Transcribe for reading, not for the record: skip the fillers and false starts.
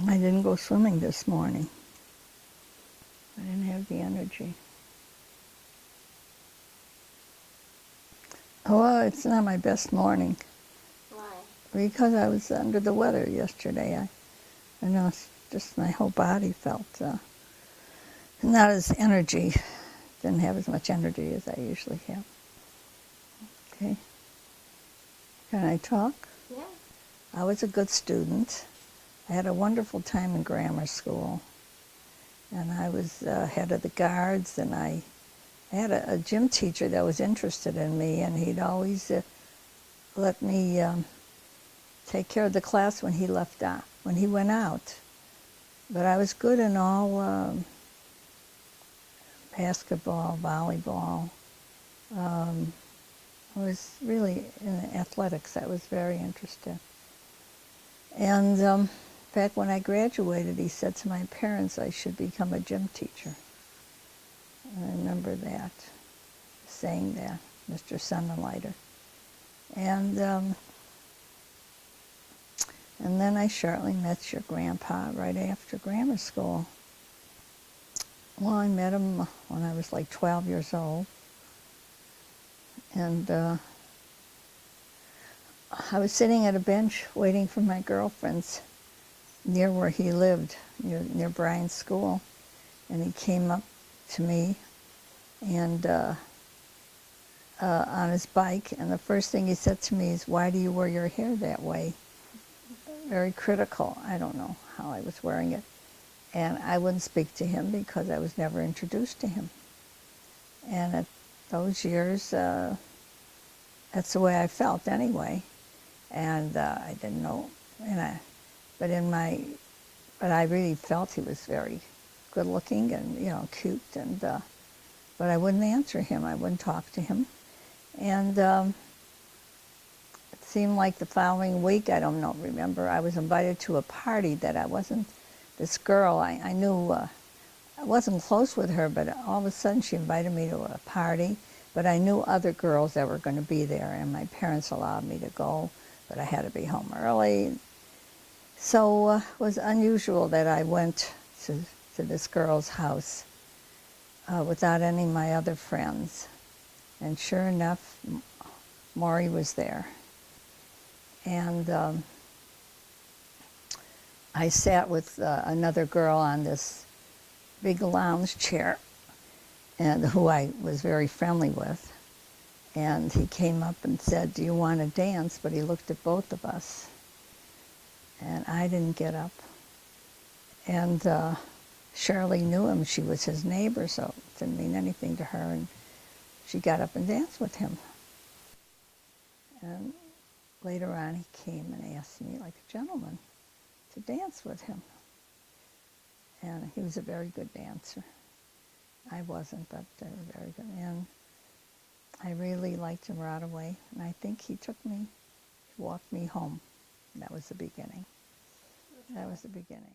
I didn't go swimming this morning. I didn't have the energy. Well, it's not my best morning. Why? Because I was under the weather yesterday. I know it's just my whole body felt not as energy, didn't have as much energy as I usually have. Okay. Can I talk? Yeah. I was a good student. I had a wonderful time in grammar school. And I was head of the guards, and I had a gym teacher that was interested in me, and he'd always let me take care of the class when he when he went out. But I was good in all basketball, volleyball. I was really in athletics. I was very interested. And in fact, when I graduated, he said to my parents I should become a gym teacher. I remember that, saying that, Mr. Sonnenleiter. And then I shortly met your grandpa right after grammar school. Well, I met him when I was like 12 years old. And I was sitting at a bench waiting for my girlfriends near where he lived, near Bryan's school. And he came up to me and on his bike, and the first thing he said to me is, "Why do you wear your hair that way?" Very critical. I don't know how I was wearing it. And I wouldn't speak to him because I was never introduced to him. And at those years, that's the way I felt anyway. And I didn't know, but I really felt he was very good looking and, cute. And but I wouldn't answer him. I wouldn't talk to him. And it seemed like the following week, I don't know, remember, I was invited to a party that I wasn't, this girl, I knew, I wasn't close with her, but all of a sudden she invited me to a party, but I knew other girls that were going to be there, and my parents allowed me to go, but I had to be home early. So it was unusual that I went to this girl's house without any of my other friends. And sure enough, Maury was there. And I sat with another girl on this big lounge chair, and who I was very friendly with. And he came up and said, "Do you want to dance?" But he looked at both of us. And I didn't get up. And Shirley knew him. She was his neighbor, so it didn't mean anything to her. And she got up and danced with him. And later on, he came and asked me, like a gentleman, to dance with him. And he was a very good dancer. I wasn't, but they were very good. And I really liked him right away. And I think he took me, walked me home. That was the beginning. That was the beginning.